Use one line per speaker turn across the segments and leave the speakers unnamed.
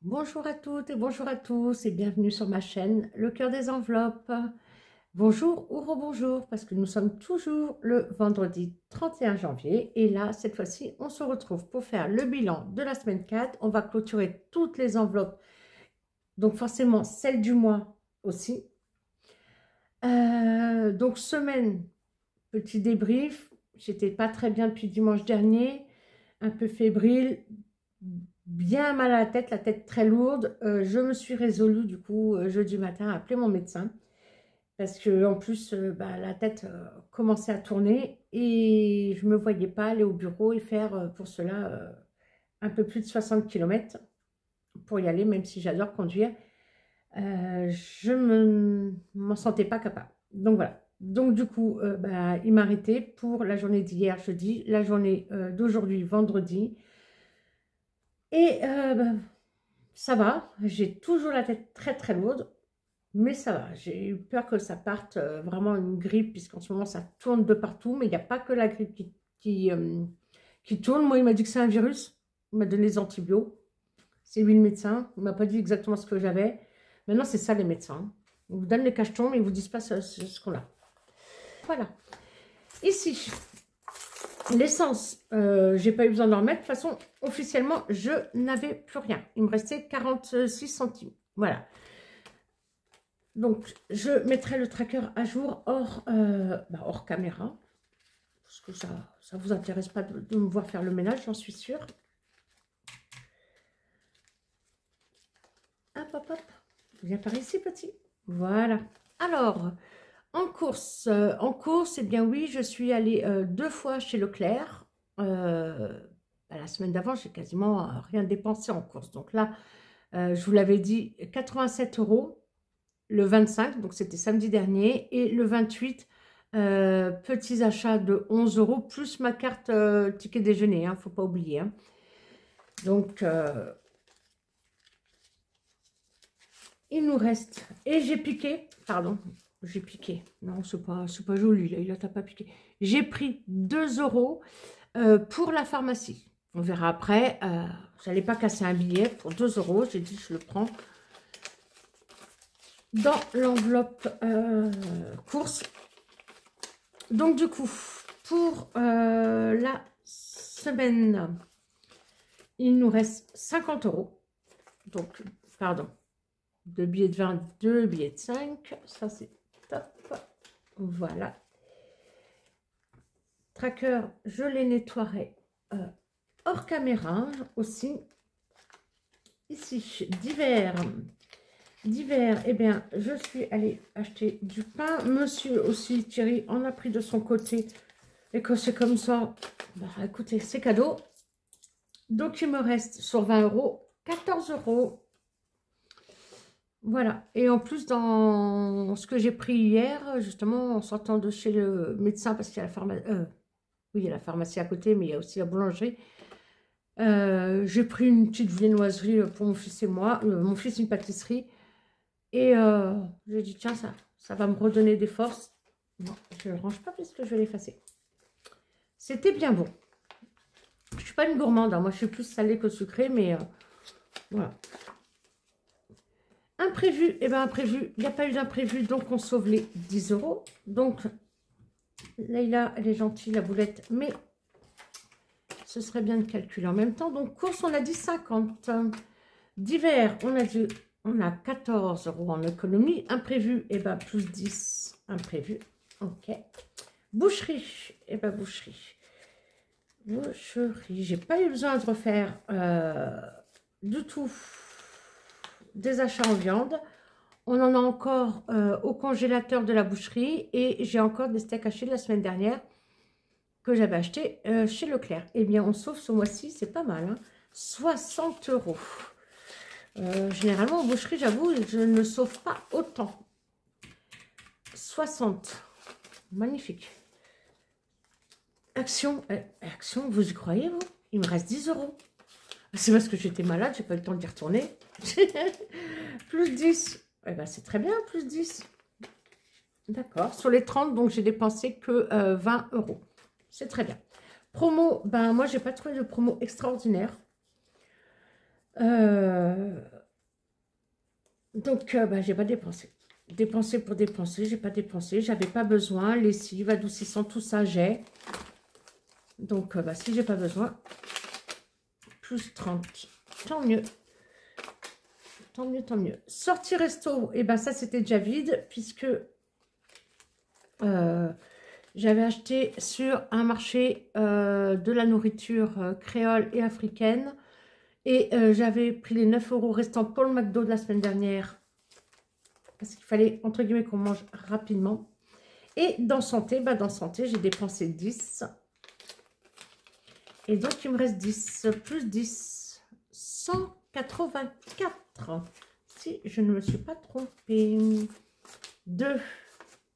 Bonjour à toutes et bonjour à tous et bienvenue sur ma chaîne Le Cœur des Enveloppes. Bonjour ou rebonjour parce que nous sommes toujours le vendredi 31 janvier et là cette fois-ci on se retrouve pour faire le bilan de la semaine 4. On va clôturer toutes les enveloppes, donc forcément celle du mois aussi. Donc semaine, petit débrief, j'étais pas très bien depuis dimanche dernier, un peu fébrile, bien mal à la tête très lourde. Je me suis résolue du coup jeudi matin à appeler mon médecin parce que en plus la tête commençait à tourner et je me voyais pas aller au bureau et faire pour cela un peu plus de 60 km pour y aller, même si j'adore conduire. Je m'en sentais pas capable. Donc voilà. Donc du coup, il m'a arrêté pour la journée d'hier jeudi, la journée d'aujourd'hui vendredi. Et ça va, j'ai toujours la tête très lourde, mais ça va. J'ai eu peur que ça parte vraiment une grippe, puisqu'en ce moment ça tourne de partout, mais il n'y a pas que la grippe qui tourne. Moi, il m'a dit que c'est un virus, il m'a donné des antibiotiques. C'est lui le médecin, il ne m'a pas dit exactement ce que j'avais. Maintenant, c'est ça les médecins. Ils vous donnent les cachetons, mais ils ne vous disent pas ce qu'on a. Voilà. Ici, l'essence, j'ai pas eu besoin d'en remettre. De toute façon, officiellement, je n'avais plus rien. Il me restait 46 centimes. Voilà. Donc, je mettrai le tracker à jour hors caméra. Parce que ça ne vous intéresse pas de me voir faire le ménage, j'en suis sûre. Hop. Viens par ici, petit. Voilà. Alors, en course, eh bien oui, je suis allée 2 fois chez Leclerc. La semaine d'avant, j'ai quasiment rien dépensé en course. Donc là, je vous l'avais dit, 87 € le 25, donc c'était samedi dernier. Et le 28, petits achats de 11 € plus ma carte ticket déjeuner, hein, faut pas oublier. Hein. Donc, il nous reste, et j'ai piqué, pardon, j'ai piqué, non, c'est pas joli, là, il a pas piqué. J'ai pris 2 € pour la pharmacie. On verra après, j'allais pas casser un billet pour 2 €, j'ai dit je le prends dans l'enveloppe course. Donc du coup, pour la semaine, il nous reste 50 €. Donc, pardon, 2 billets de 20, 2 billets de 5. Ça, c'est top. Voilà. Tracker, je les nettoierai hors caméra aussi. Ici, divers, eh bien, je suis allée acheter du pain. Monsieur aussi, Thierry, en a pris de son côté. Et que c'est comme ça, écoutez, c'est cadeau. Donc, il me reste sur 20 €, 14 €. Voilà. Et en plus, dans ce que j'ai pris hier, justement, en sortant de chez le médecin, parce qu'il y a la pharmacie, oui, il y a la pharmacie à côté, mais il y a aussi la boulangerie. J'ai pris une petite viennoiserie pour mon fils et moi. Mon fils, une pâtisserie. Et j'ai dit, tiens, ça va me redonner des forces. Non, je ne le range pas parce que je vais l'effacer. C'était bien bon. Je ne suis pas une gourmande, hein. Moi, je suis plus salée que sucrée, mais voilà. Imprévu, eh bien imprévu, il n'y a pas eu d'imprévu, donc on sauve les 10 €. Donc, Leïla, elle est gentille, la boulette, mais ce serait bien de calculer en même temps. Donc, course, on a dit 50. Divers, on a 14 € en économie. Imprévu, eh bien plus 10, imprévu. Ok. Boucherie, eh bien boucherie. J'ai pas eu besoin de refaire du tout des achats en viande. On en a encore au congélateur de la boucherie et j'ai encore des steaks hachés de la semaine dernière que j'avais acheté chez Leclerc. Eh bien, on sauve ce mois-ci, c'est pas mal. Hein, 60 €. Généralement, en boucherie, j'avoue, je ne sauve pas autant. 60. Magnifique. Action, vous y croyez, vous? Il me reste 10 €. C'est parce que j'étais malade, j'ai pas eu le temps d'y retourner. Plus 10. Eh ben, c'est très bien, plus 10. D'accord. Sur les 30, donc j'ai dépensé que 20 €. C'est très bien. Promo, ben moi, j'ai pas trouvé de promo extraordinaire. Donc, bah, j'ai pas dépensé. Dépenser pour dépenser, j'ai pas dépensé. J'avais pas besoin. Lessive, adoucissant, tout ça, j'ai. Donc, bah, si j'ai pas besoin, plus 30. Tant mieux. Tant mieux, tant mieux. Sortie resto, et ben ça, c'était déjà vide, puisque j'avais acheté sur un marché de la nourriture créole et africaine. Et j'avais pris les 9 € restants pour le McDo de la semaine dernière. Parce qu'il fallait, entre guillemets, qu'on mange rapidement. Et dans santé, bah dans santé, j'ai dépensé 10. Et donc, il me reste 10. Plus 10. 184. Si je ne me suis pas trompée. 2,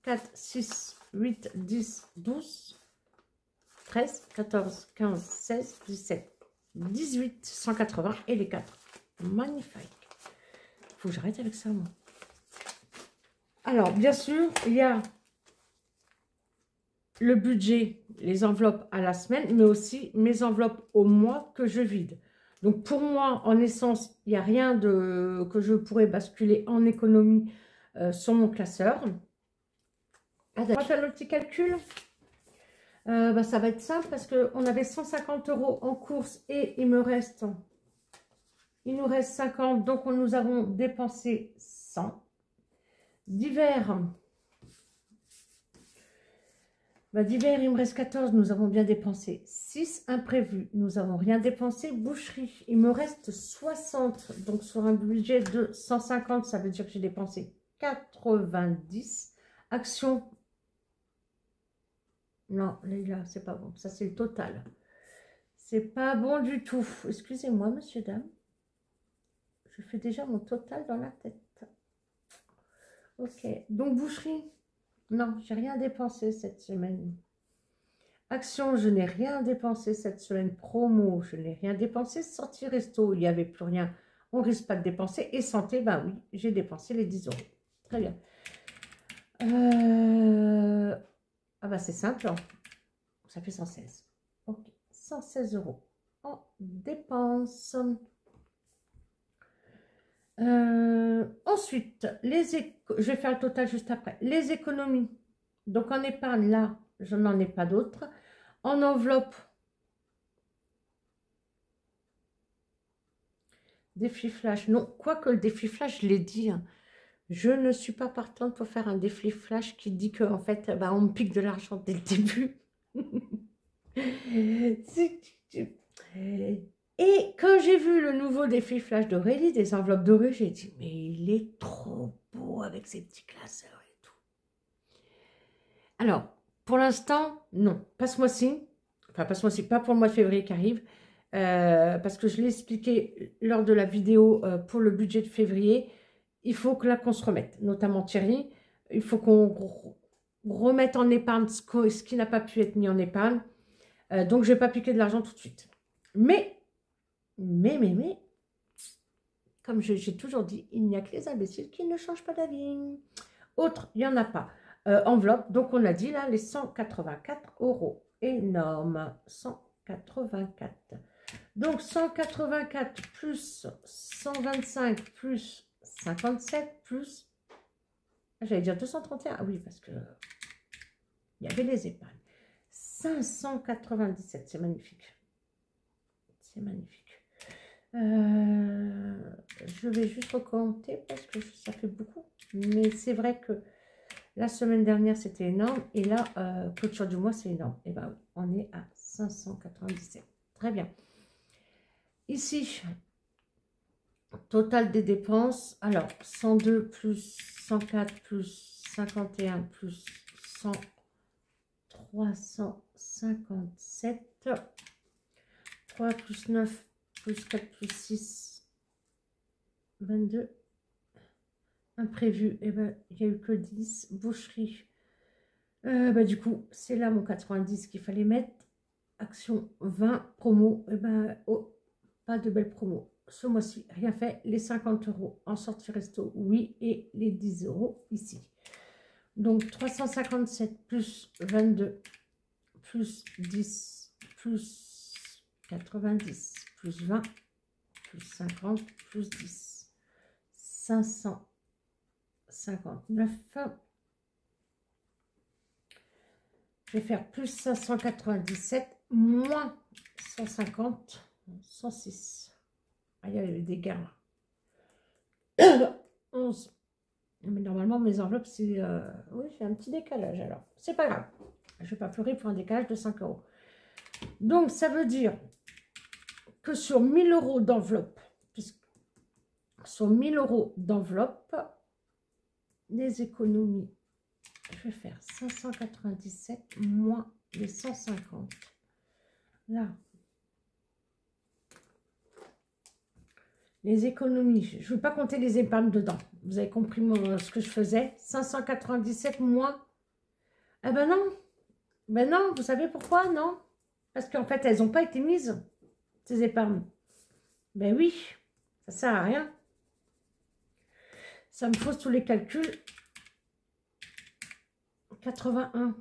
4, 6, 8, 10, 12, 13, 14, 15, 16, 17, 18, 180 et les 4. Magnifique. Faut que j'arrête avec ça, moi. Alors, bien sûr, il y a le budget, les enveloppes à la semaine, mais aussi mes enveloppes au mois que je vide. Donc, pour moi, en essence, il n'y a rien que je pourrais basculer en économie sur mon classeur. On va faire le petit calcul. Bah, ça va être simple parce qu'on avait 150 € en course et il nous reste 50. Donc, nous avons dépensé 100. Divers. Bah, divers, il me reste 14. Nous avons bien dépensé 6. Imprévu, nous n'avons rien dépensé. Boucherie, il me reste 60. Donc, sur un budget de 150, ça veut dire que j'ai dépensé 90. Action. Non, là, c'est pas bon. Ça, c'est le total. C'est pas bon du tout. Excusez-moi, monsieur, dame. Je fais déjà mon total dans la tête. Ok. Donc, boucherie. Non, j'ai rien dépensé cette semaine. Action, je n'ai rien dépensé cette semaine. Promo, je n'ai rien dépensé. Sortie resto, il n'y avait plus rien. On ne risque pas de dépenser. Et santé, bah oui, j'ai dépensé les 10 €. Très bien. Ah bah c'est simple. Hein. Ça fait 116. Ok, 116 € en dépenses. Ensuite, je vais faire le total juste après. Les économies. Donc en épargne, là, je n'en ai pas d'autres. En enveloppe, défi flash. Non, quoique le défi flash, je l'ai dit. Hein. Je ne suis pas partante pour faire un défi flash qui dit qu'en fait, bah, on me pique de l'argent dès le début. Et quand j'ai vu le nouveau défi flash d'Aurélie, des enveloppes dorées, j'ai dit, mais il est trop beau avec ses petits classeurs et tout. Alors, pour l'instant, non. Pas ce mois-ci. Enfin, pas ce mois-ci, pas pour le mois de février qui arrive. Parce que je l'ai expliqué lors de la vidéo pour le budget de février. Il faut que là qu'on se remette, notamment Thierry. Il faut qu'on remette en épargne ce qui n'a pas pu être mis en épargne. Donc, je ne vais pas piquer de l'argent tout de suite. Mais, comme j'ai toujours dit, il n'y a que les imbéciles qui ne changent pas d'avis. Autre, il n'y en a pas. Enveloppe, donc on a dit là, les 184 €. Énorme, 184. Donc, 184 plus 125 plus 57 plus... J'allais dire 231. Ah oui, parce que il y avait les épargnes. 597, c'est magnifique. C'est magnifique. Je vais juste recompter parce que ça fait beaucoup. Mais c'est vrai que la semaine dernière, c'était énorme. Et là, clôture du mois, c'est énorme. Et bien, on est à 597. Très bien. Ici, total des dépenses. Alors, 102 plus 104 plus 51 plus 100, 357. 3 plus 9 plus 4 plus 6, 22. Imprévu, et ben il n'y a eu que 10. Boucherie. Du coup, c'est là mon 90 qu'il fallait mettre. Action 20, promo. Et ben, oh, pas de belle promo. Ce mois-ci, rien fait. Les 50 € en sortie resto, oui. Et les 10 € ici. Donc, 357 plus 22 plus 10 plus 90 plus 20 plus 50, plus 10. 559. Je vais faire plus 597, moins 150, 106. Ah, il y a eu des gains là. 11. Mais normalement, mes enveloppes, c'est... oui, j'ai un petit décalage alors. C'est pas grave. Je ne vais pas pleurer pour un décalage de 5 euros. Donc, ça veut dire que sur 1000 euros d'enveloppe, sur 1000 euros d'enveloppe, les économies, je vais faire 597 moins les 150. Là, les économies, je ne veux pas compter les épargnes dedans. Vous avez compris ce que je faisais. 597 moins. Eh ben non. Ben non, vous savez pourquoi? Non. Parce qu'en fait, elles n'ont pas été mises, ces épargnes. Ben oui, ça ne sert à rien. Ça me fausse tous les calculs. 81.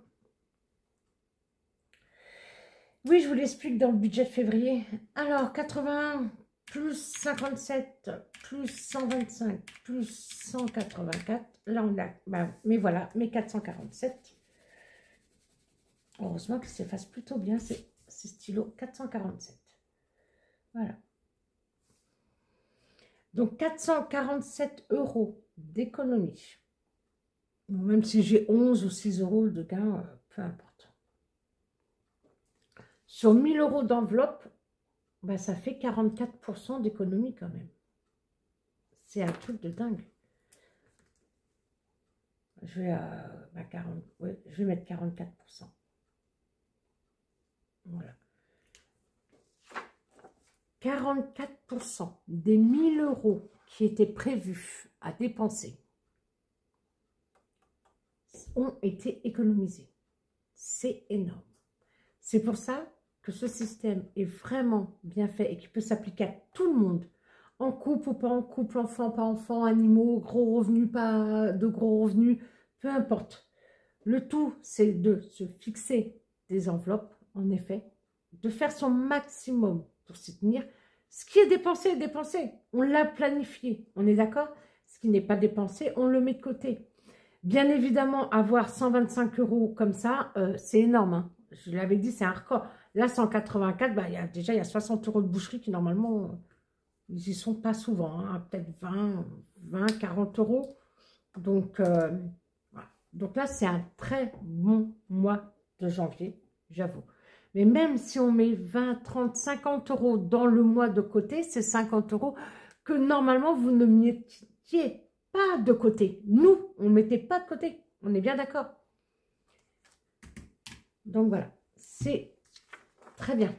Oui, je vous l'explique dans le budget de février. Alors, 81 plus 57 plus 125 plus 184. Là, on a... Ben, mais voilà, mes 447. Heureusement que s'efface plutôt bien ces stylos. 447. Voilà. Donc, 447 euros d'économie. Bon, même si j'ai 11 ou 6 euros de gain, peu importe. Sur 1000 euros d'enveloppe, bah, ça fait 44% d'économie quand même. C'est un truc de dingue. Je vais, ouais, je vais mettre 44%. Voilà. 44% des 1000 euros qui étaient prévus à dépenser ont été économisés. C'est énorme. C'est pour ça que ce système est vraiment bien fait et qui peut s'appliquer à tout le monde, en couple ou pas en couple, enfant, pas enfant, animaux, gros revenus, pas de gros revenus, peu importe. Le tout, c'est de se fixer des enveloppes, en effet, de faire son maximum pour s'y tenir. Ce qui est dépensé est dépensé. On l'a planifié, on est d'accord? Ce qui n'est pas dépensé, on le met de côté. Bien évidemment, avoir 125 euros comme ça, c'est énorme. Hein. Je l'avais dit, c'est un record. Là, 184, bah, déjà, il y a 60 euros de boucherie qui, normalement, ils n'y sont pas souvent. Hein. Peut-être 20, 40 euros. Donc, voilà. Donc là, c'est un très bon mois de janvier, j'avoue. Mais même si on met 20, 30, 50 euros dans le mois de côté, c'est 50 euros que normalement, vous ne mettiez pas de côté. Nous, on ne mettait pas de côté. On est bien d'accord. Donc voilà, c'est très bien.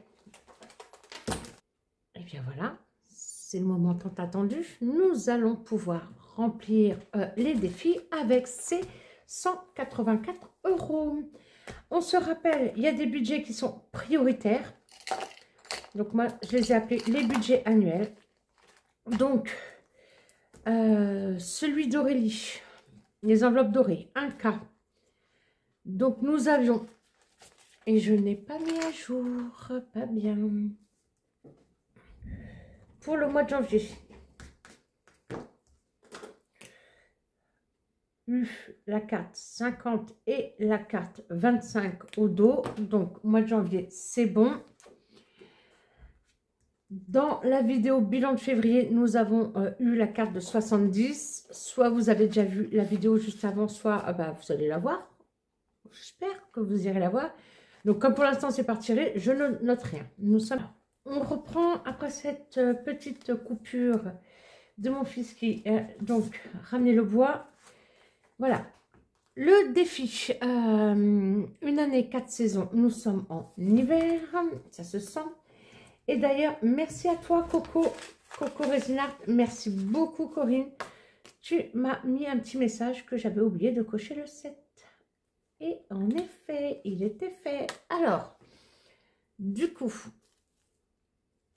Et bien voilà, c'est le moment tant attendu. Nous allons pouvoir remplir les défis avec ces 184 euros. On se rappelle, il y a des budgets qui sont prioritaires. Donc moi, je les ai appelés les budgets annuels. Donc, celui d'Aurélie, les enveloppes dorées, 1K. Donc nous avions, et je n'ai pas mis à jour, pas bien, pour le mois de janvier. La carte 50 et la carte 25 au dos. Donc, mois de janvier, c'est bon. Dans la vidéo bilan de février, nous avons eu la carte de 70. Soit vous avez déjà vu la vidéo juste avant, soit vous allez la voir. J'espère que vous irez la voir. Donc, comme pour l'instant, c'est pas retiré, je ne note rien. Nous sommes... On reprend après cette petite coupure de mon fils qui donc ramené le bois. Voilà, le défi, une année, 4 saisons, nous sommes en hiver, ça se sent. Et d'ailleurs, merci à toi Coco Résinard, merci beaucoup Corinne. Tu m'as mis un petit message que j'avais oublié de cocher le 7. Et en effet, il était fait. Alors, du coup,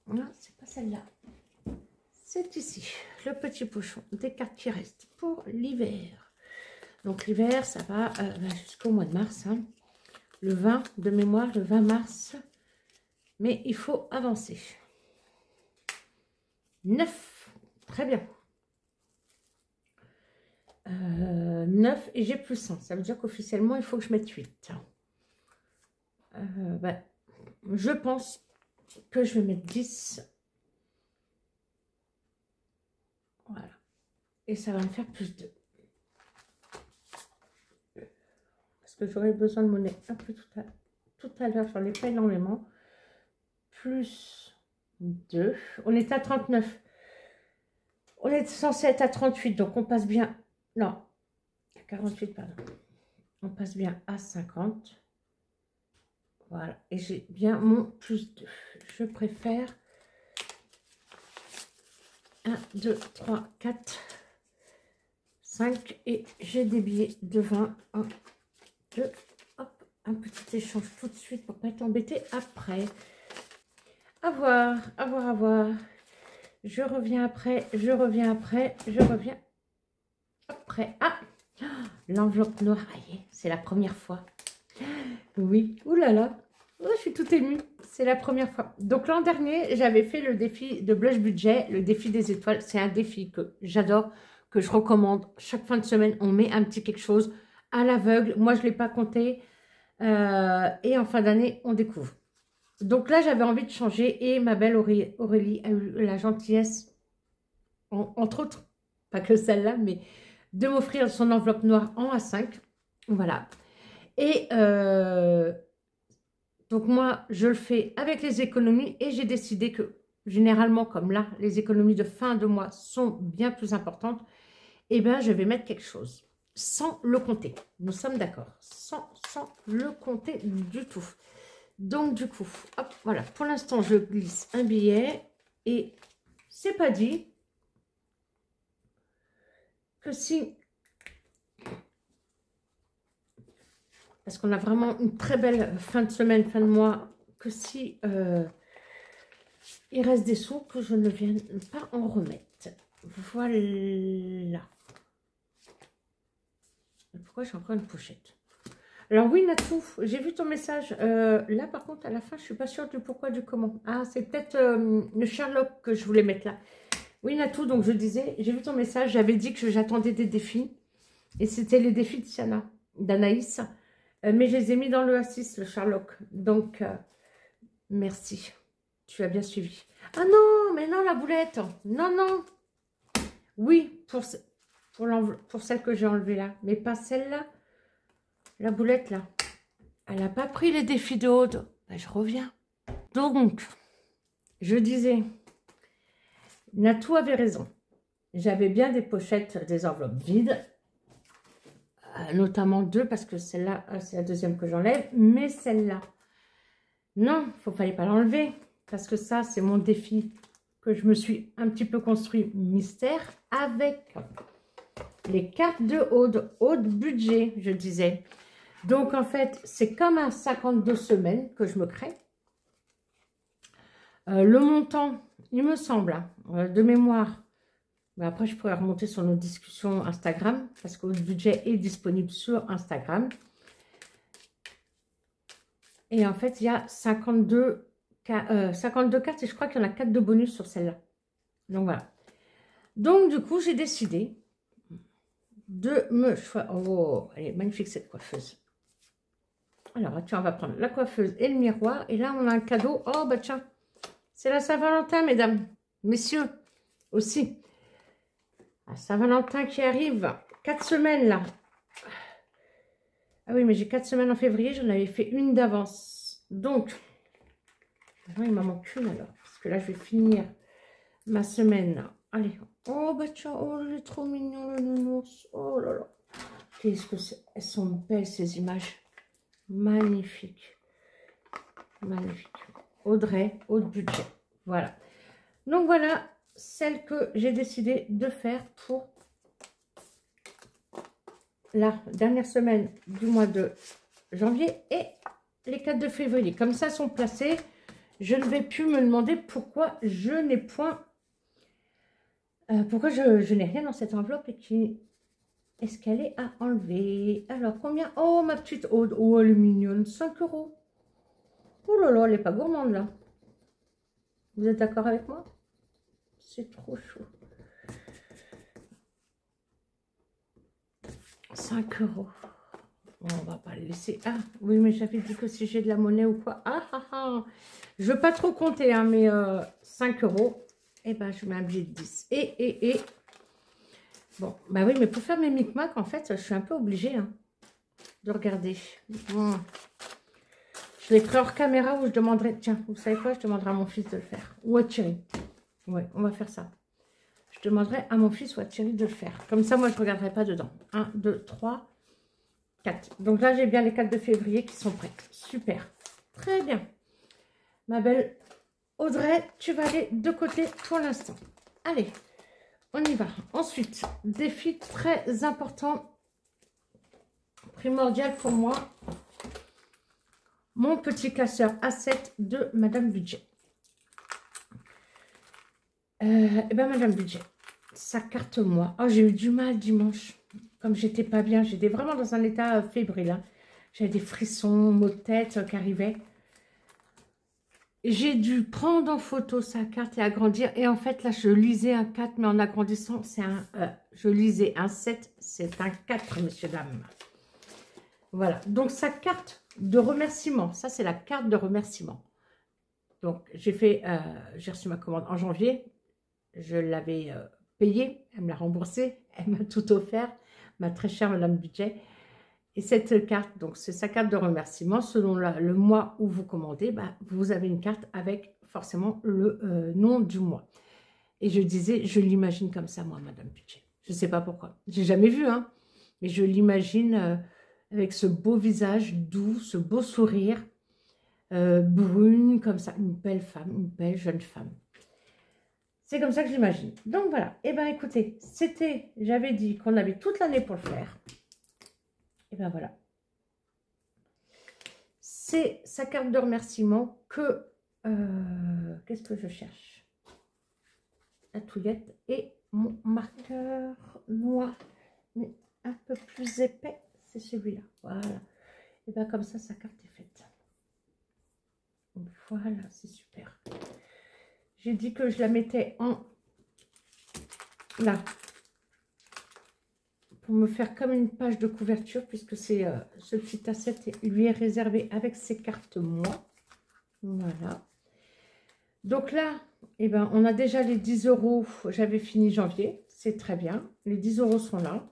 non, c'est pas celle-là. C'est ici, le petit pochon des cartes qui restent pour l'hiver. Donc l'hiver, ça va jusqu'au mois de mars. Hein. Le 20 de mémoire, le 20 mars. Mais il faut avancer. 9. Très bien. 9 et j'ai plus 1. Ça veut dire qu'officiellement, il faut que je mette 8. Ben, je pense que je vais mettre 10. Voilà. Et ça va me faire plus 2. Parce que j'aurais besoin de monnaie un peu tout à l'heure. J'en ai pas énormément. Plus 2. On est à 39. On est censé être à 38. Donc on passe bien. Non. 48, pardon. On passe bien à 50. Voilà. Et j'ai bien mon plus 2. Je préfère 1, 2, 3, 4, 5. Et j'ai des billets de 20. 1, 2, hop. Un petit échange tout de suite pour ne pas être embêté après. À voir, à voir, à voir. Je reviens après, je reviens après, je reviens après. Ah, l'enveloppe noire, c'est la première fois. Oui, oulala, oh, je suis toute émue. C'est la première fois. Donc l'an dernier, j'avais fait le défi de Blush Budget, le défi des étoiles. C'est un défi que j'adore, que je recommande. Chaque fin de semaine, on met un petit quelque chose à l'aveugle. Moi, je ne l'ai pas compté. Et en fin d'année, on découvre. Donc là, j'avais envie de changer et ma belle Aurélie a eu la gentillesse, entre autres, pas que celle-là, mais de m'offrir son enveloppe noire en A5. Voilà. Et donc moi, je le fais avec les économies et j'ai décidé que généralement, comme là, les économies de fin de mois sont bien plus importantes, et bien, je vais mettre quelque chose sans le compter. Nous sommes d'accord. Sans le compter du tout. Donc, du coup, hop, voilà. Pour l'instant, je glisse un billet et c'est pas dit que si... Parce qu'on a vraiment une très belle fin de semaine, fin de mois, que si il reste des sous, que je ne vienne pas en remettre. Voilà. Pourquoi j'ai encore une pochette? Alors oui, Natou, j'ai vu ton message. Là, par contre, à la fin, je suis pas sûre du pourquoi, du comment. Ah, c'est peut-être le Sherlock que je voulais mettre là. Oui, Natou, donc je disais, j'ai vu ton message. J'avais dit que j'attendais des défis. Et c'était les défis de Siana, d'Anaïs. Mais je les ai mis dans le A6, le Sherlock. Donc, merci. Tu as bien suivi. Ah non, mais non, la boulette. Non, non. Oui, pour celle que j'ai enlevée là. Mais pas celle-là. La boulette, là. Elle n'a pas pris les défis de Aude. Ben, je reviens. Donc, je disais, Natou avait raison. J'avais bien des pochettes, des enveloppes vides. Notamment 2, parce que celle-là, c'est la deuxième que j'enlève. Mais celle-là, non, il ne fallait pas l'enlever. Parce que ça, c'est mon défi que je me suis un petit peu construit mystère avec les cartes de Aude. Aude budget, je disais. Donc, en fait, c'est comme à 52 semaines que je me crée. Le montant, il me semble, de mémoire, mais après, je pourrais remonter sur nos discussions Instagram, parce que le budget est disponible sur Instagram. Et en fait, il y a 52 cartes, et je crois qu'il y en a 4 de bonus sur celle-là. Donc, voilà. Donc, du coup, j'ai décidé de me choisir. Oh, elle est magnifique, cette coiffeuse. Alors, tiens, on va prendre la coiffeuse et le miroir. Et là, on a un cadeau. Oh, bah tiens, c'est la Saint-Valentin, mesdames, messieurs, aussi. La Saint-Valentin qui arrive. 4 semaines, là. Ah oui, mais j'ai 4 semaines en février. J'en avais fait une d'avance. Donc, il m'en manque une, alors. Parce que là, je vais finir ma semaine. Allez. Oh, bah tiens, oh, il est trop mignon, le nounours. Oh là là. Qu'est-ce que c'est. Elles sont belles, ces images. Magnifique. Magnifique. Audrey, Aude budget. Voilà. Donc voilà, celle que j'ai décidé de faire pour la dernière semaine du mois de janvier et les 4 de février. Comme ça sont placés, je ne vais plus me demander pourquoi je n'ai point... pourquoi je n'ai rien dans cette enveloppe et qui... Est-ce qu'elle est à enlever? Alors, combien? Oh, ma petite Aude. Oh, elle est mignonne. 5 €. Oh là là, elle n'est pas gourmande, là. Vous êtes d'accord avec moi? c'est trop chaud. 5 euros. Bon, on va pas le laisser. Ah, oui, mais j'avais dit que si j'ai de la monnaie ou quoi. Ah, ah, ah. Je veux pas trop compter, hein, mais 5 euros. Et ben, je mets un billet de 10. Et. Bon, bah oui, mais pour faire mes micmacs, en fait, je suis un peu obligée hein, de regarder. Bon. Je les ferai hors caméra où je demanderai... Tiens, vous savez quoi? Je demanderai à mon fils de le faire. Ou à Thierry. Ouais, on va faire ça. Je demanderai à mon fils ou à Thierry de le faire. Comme ça, moi, je ne regarderai pas dedans. 1, 2, 3, 4. Donc là, j'ai bien les 4 de février qui sont prêts. Super. Très bien. Ma belle Audrey, tu vas aller de côté pour l'instant. Allez, on y va. Ensuite, défi très important, primordial pour moi. Mon petit classeur A7 de Madame Budget. Eh bien, Madame Budget, ça carte moi. Oh, j'ai eu du mal dimanche. Comme j'étais pas bien, j'étais vraiment dans un état fébrile. Hein. J'avais des frissons, maux de tête qui arrivaient. J'ai dû prendre en photo sa carte et agrandir. Et en fait, là, je lisais un 4, mais en agrandissant, c'est un... je lisais un 7, c'est un 4, messieurs, dames. Voilà. Donc, sa carte de remerciement. Ça, c'est la carte de remerciement. Donc, j'ai reçu ma commande en janvier. Je l'avais payée. Elle me l'a remboursée. Elle m'a tout offert. Ma très chère Madame Budget. Et cette carte, donc c'est sa carte de remerciement. Selon le mois où vous commandez, bah, vous avez une carte avec forcément le nom du mois. Et je disais, je l'imagine comme ça, moi, Madame Budget. Je ne sais pas pourquoi. J'ai jamais vu, hein. Mais je l'imagine avec ce beau visage doux, ce beau sourire, brune, comme ça. Une belle femme, une belle jeune femme. C'est comme ça que j'imagine. Donc voilà. Eh bien, écoutez, j'avais dit qu'on avait toute l'année pour le faire. Et bien voilà. C'est sa carte de remerciement que... Qu'est-ce que je cherche? La touillette et mon marqueur noir, mais un peu plus épais, c'est celui-là. Voilà. Et bien comme ça, sa carte est faite. Voilà, c'est super. J'ai dit que je la mettais en... Là. Pour me faire comme une page de couverture, puisque c'est ce petit A7 lui est réservé avec ses cartes moi. Voilà. Donc là, eh ben, on a déjà les 10 euros. J'avais fini janvier. C'est très bien. Les 10 euros sont là.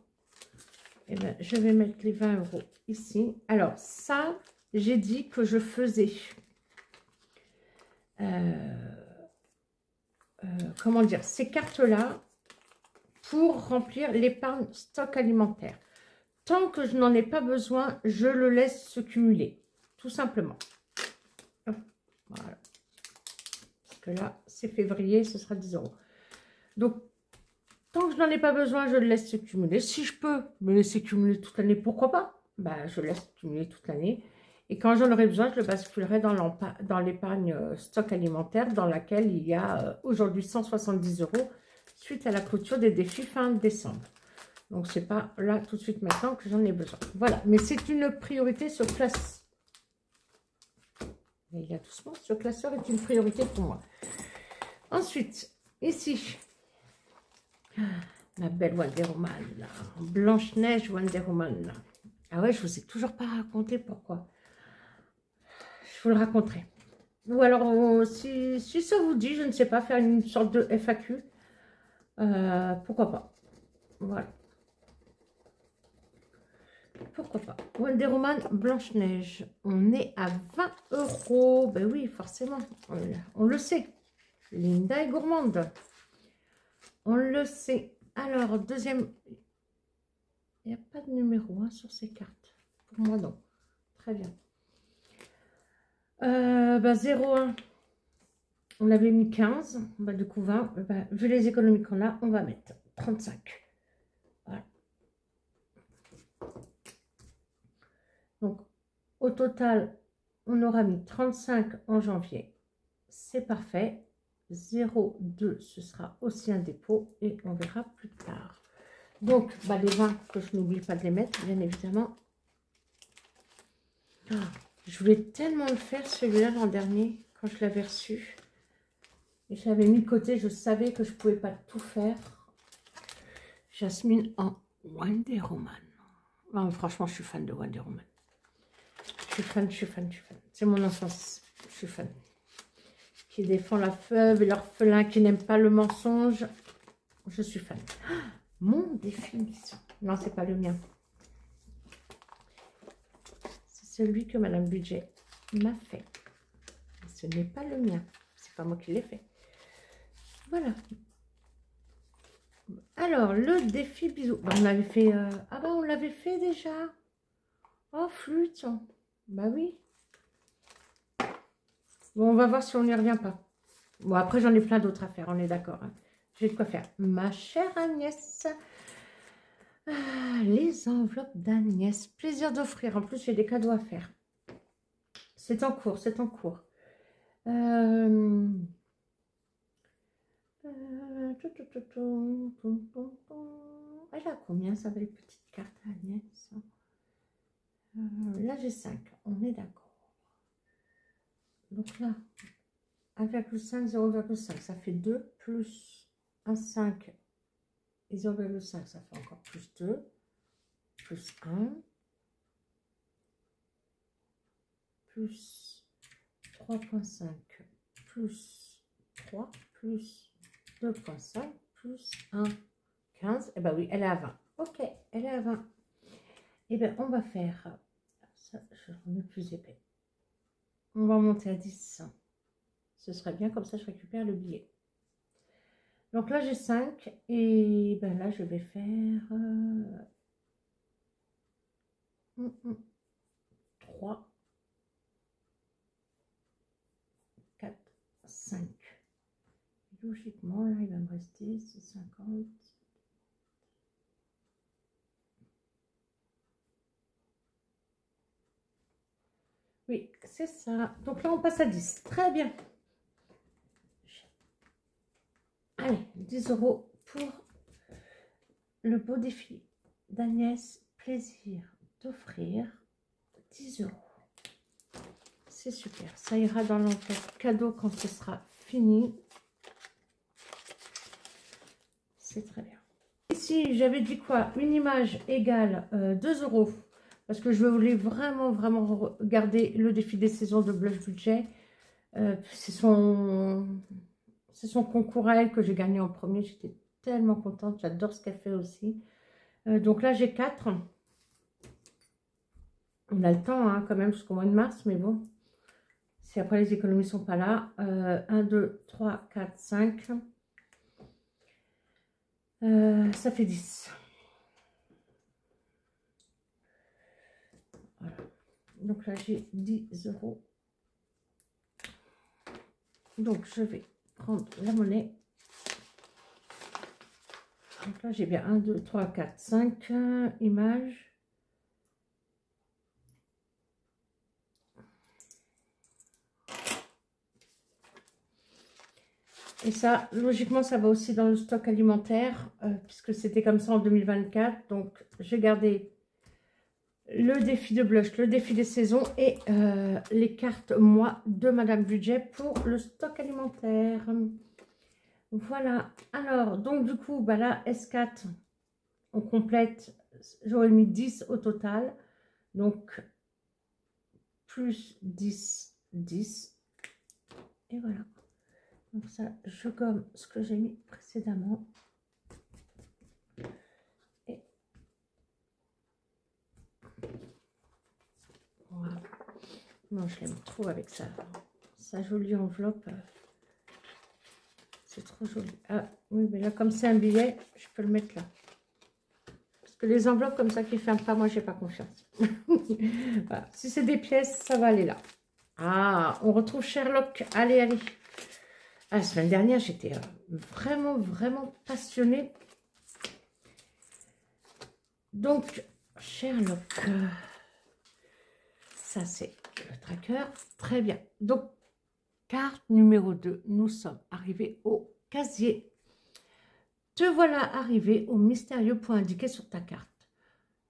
Eh ben, je vais mettre les 20 euros ici. Alors, ça, j'ai dit que je faisais... comment dire? Ces cartes-là pour remplir l'épargne stock alimentaire. Tant que je n'en ai pas besoin, je le laisse se cumuler. Tout simplement. Voilà. Parce que là, c'est février, ce sera 10 euros. Donc, tant que je n'en ai pas besoin, je le laisse se cumuler. Si je peux me laisser cumuler toute l'année, pourquoi pas? Bah, je laisse cumuler toute l'année. Et quand j'en aurai besoin, je le basculerai dans l'épargne stock alimentaire dans laquelle il y a aujourd'hui 170 euros suite à la clôture des défis fin décembre. Donc, c'est pas là tout de suite maintenant que j'en ai besoin. Voilà, mais c'est une priorité sur classe. Il y a doucement, ce classeur est une priorité pour moi. Ensuite, ici, ma belle Wonder Woman, Blanche-Neige Wonder Woman. Ah ouais, je vous ai toujours pas raconté pourquoi. Je vous le raconterai. Ou alors, si ça vous dit, je ne sais pas, faire une sorte de FAQ. Pourquoi pas. Voilà. Pourquoi pas. Wonder Woman Blanche-Neige. On est à 20 euros. Ben oui, forcément. On le sait. Linda est gourmande. On le sait. Alors, deuxième. Il n'y a pas de numéro hein, sur ces cartes. Pour moi, non. Très bien. 0,1. On avait mis 15. Bah, du coup, 20. Bah, vu les économies qu'on a, on va mettre 35. Voilà. Donc, au total, on aura mis 35 en janvier. C'est parfait. 0,2, ce sera aussi un dépôt et on verra plus tard. Donc, bah, les 20, que je n'oublie pas de les mettre, bien évidemment. Oh, je voulais tellement le faire, celui-là, l'an dernier, quand je l'avais reçu. Et je l'avais mis de côté, je savais que je ne pouvais pas tout faire. Jasmine en Wonder Woman. Non, franchement, je suis fan de Wonder Woman. Je suis fan, je suis fan, je suis fan. C'est mon enfance, je suis fan. Qui défend la veuve et l'orphelin, qui n'aime pas le mensonge. Je suis fan. Ah, mon défi mission. Non, c'est pas le mien. C'est celui que Madame Budget m'a fait. Ce n'est pas le mien. C'est pas moi qui l'ai fait. Voilà. Alors, le défi bisous. On l'avait fait... Ah bah, on l'avait fait déjà. Oh, flûte. Bah oui. Bon, on va voir si on n'y revient pas. Bon, après, j'en ai plein d'autres à faire, on est d'accord. Hein. J'ai de quoi faire. Ma chère Agnès. Ah, les enveloppes d'Agnès. Plaisir d'offrir. En plus, j'ai des cadeaux à faire. C'est en cours, c'est en cours. Elle a combien ça va les petites cartes Agnès? Là, j'ai 5. On est d'accord. Donc là, 1,5, 0,5, ça fait 2 plus 1,5 et 0,5, ça fait encore plus 2, plus 1, plus 3,5, plus 3, plus 2,5, plus 1, 15. Et bien oui, elle est à 20. Ok, elle est à 20. Et bien, on va faire, ça, je remets plus épais. On va monter à 10. Ce serait bien, comme ça je récupère le billet. Donc là j'ai 5 et ben là je vais faire 3, 4, 5. Logiquement là il va me rester 50. Oui, c'est ça. Donc là on passe à 10. Très bien. Allez, 10 € pour le beau défi d'Agnès. Plaisir d'offrir 10 €. C'est super. Ça ira dans l'enveloppe cadeau quand ce sera fini. C'est très bien. Ici, j'avais dit quoi? Une image égale 2 €. Parce que je voulais vraiment regarder le défi des saisons de Blush Budget. C'est son concours à elle que j'ai gagné en premier. J'étais tellement contente. J'adore ce qu'elle fait aussi. Donc là, j'ai 4. On a le temps hein, quand même jusqu'au mois de mars. Mais bon, si après les économies ne sont pas là. 1, 2, 3, 4, 5. Ça fait 10. Voilà. Donc là, j'ai 10 €. Donc, je vais prendre la monnaie. Donc là, j'ai bien 1, 2, 3, 4, 5 images. Et ça, logiquement, ça va aussi dans le stock alimentaire, puisque c'était comme ça en 2024. Donc, j'ai gardé le défi de blush, le défi des saisons et les cartes moi de Madame Budget pour le stock alimentaire. Voilà. Alors, donc du coup, bah là, S4, on complète. J'aurais mis 10 au total. Donc, plus 10, 10. Et voilà. Donc ça, je gomme ce que j'ai mis précédemment. Et voilà. Non, je l'aime trop avec ça. Sa jolie enveloppe. C'est trop joli. Ah oui, mais là, comme c'est un billet, je peux le mettre là. Parce que les enveloppes comme ça qui ne ferment pas, moi, j'ai pas confiance. Voilà. Si c'est des pièces, ça va aller là. Ah, on retrouve Sherlock. Allez, allez. Ah, la semaine dernière, j'étais vraiment passionnée. Donc, Sherlock. Ça, c'est le tracker. Très bien. Donc, carte numéro 2. Nous sommes arrivés au casier. Te voilà arrivé au mystérieux point indiqué sur ta carte.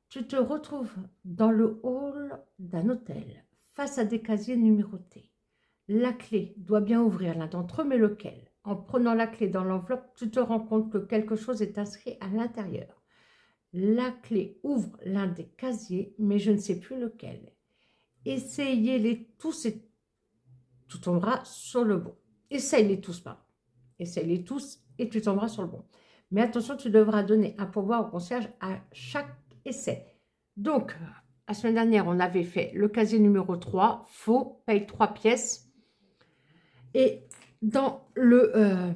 Tu te retrouves dans le hall d'un hôtel, face à des casiers numérotés. La clé doit bien ouvrir l'un d'entre eux, mais lequel? en prenant la clé dans l'enveloppe, tu te rends compte que quelque chose est inscrit à l'intérieur. La clé ouvre l'un des casiers, mais je ne sais plus lequel. Essayez-les tous et tu tomberas sur le bon. Essaye-les tous, pardon. Essaye-les tous et tu tomberas sur le bon. Mais attention, tu devras donner un pourboire au concierge à chaque essai. Donc, la semaine dernière, on avait fait le casier numéro 3, faux, paye 3 pièces. Et dans le,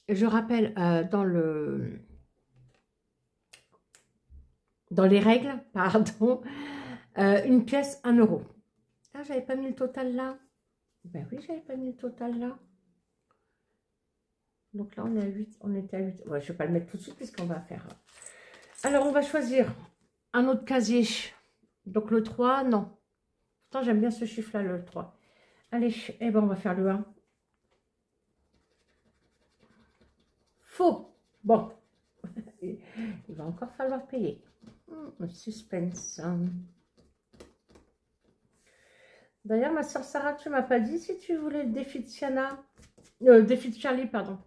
je rappelle, dans les règles, pardon, une pièce, 1 euro. Ah, j'avais pas mis le total là. Ben oui, j'avais pas mis le total là. Donc là, on est à 8. On était à 8. Ouais, je vais pas le mettre tout de suite puisqu'on va faire. Alors, on va choisir un autre casier. Donc le 3, non. Pourtant, j'aime bien ce chiffre-là, le 3. Allez, eh ben, on va faire le 1. Faux. Bon. Il va encore falloir payer. Suspense. D'ailleurs, ma soeur Sarah, tu m'as pas dit si tu voulais le défi de Sienna. Défi de Charlie, pardon.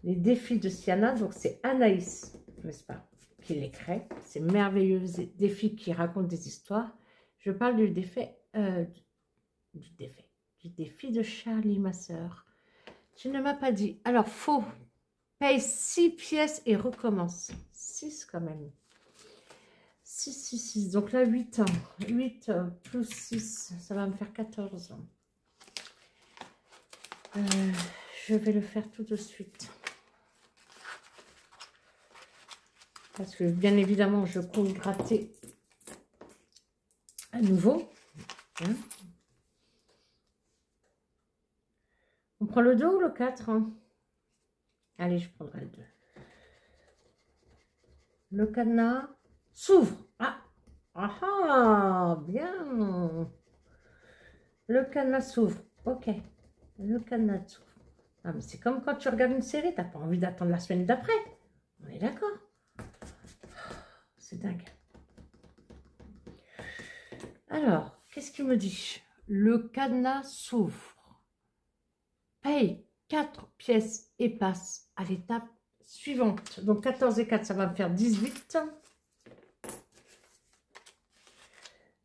Les défis de Sienna, donc c'est Anaïs, n'est-ce pas, qui les crée. Ces merveilleux défis qui racontent des histoires. Je parle du défi de Charlie, ma soeur. Tu ne m'as pas dit. Alors, faux. Paye 6 pièces et recommence. 6 quand même. 6, 6, 6. Donc là, 8. 8 plus 6, ça va me faire 14. Je vais le faire tout de suite. Parce que, bien évidemment, je compte gratter à nouveau. Hein. On prend le 2 ou le 4 hein. Allez, je prendrai le 2. Le cadenas s'ouvre. Ah, ah, ah, bien. Le cadenas s'ouvre. Ok. Le cadenas s'ouvre. Ah, mais c'est comme quand tu regardes une série, tu n'as pas envie d'attendre la semaine d'après. On est d'accord. C'est dingue. Alors, qu'est-ce qu'il me dit? Le cadenas s'ouvre. Paye 4 pièces et passe à l'étape suivante. Donc 14 et 4, ça va me faire 18.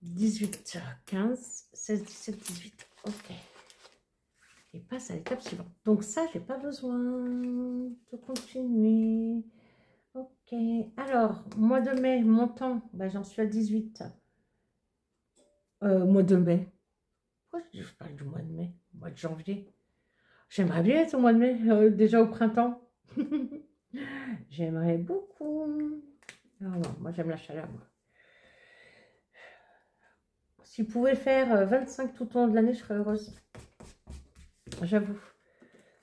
18, 15, 16, 17, 18. Ok. Et passe à l'étape suivante. Donc ça, j'ai pas besoin de continuer. Ok. Alors, mois de mai, montant, ben, j'en suis à 18. Mois de mai. Pourquoi je parle du mois de mai? Mois de janvier. J'aimerais bien être au mois de mai, déjà au printemps. J'aimerais beaucoup. Ah non, moi, j'aime la chaleur. Moi. Si vous pouvez faire 25 tout au long de l'année, je serais heureuse. J'avoue.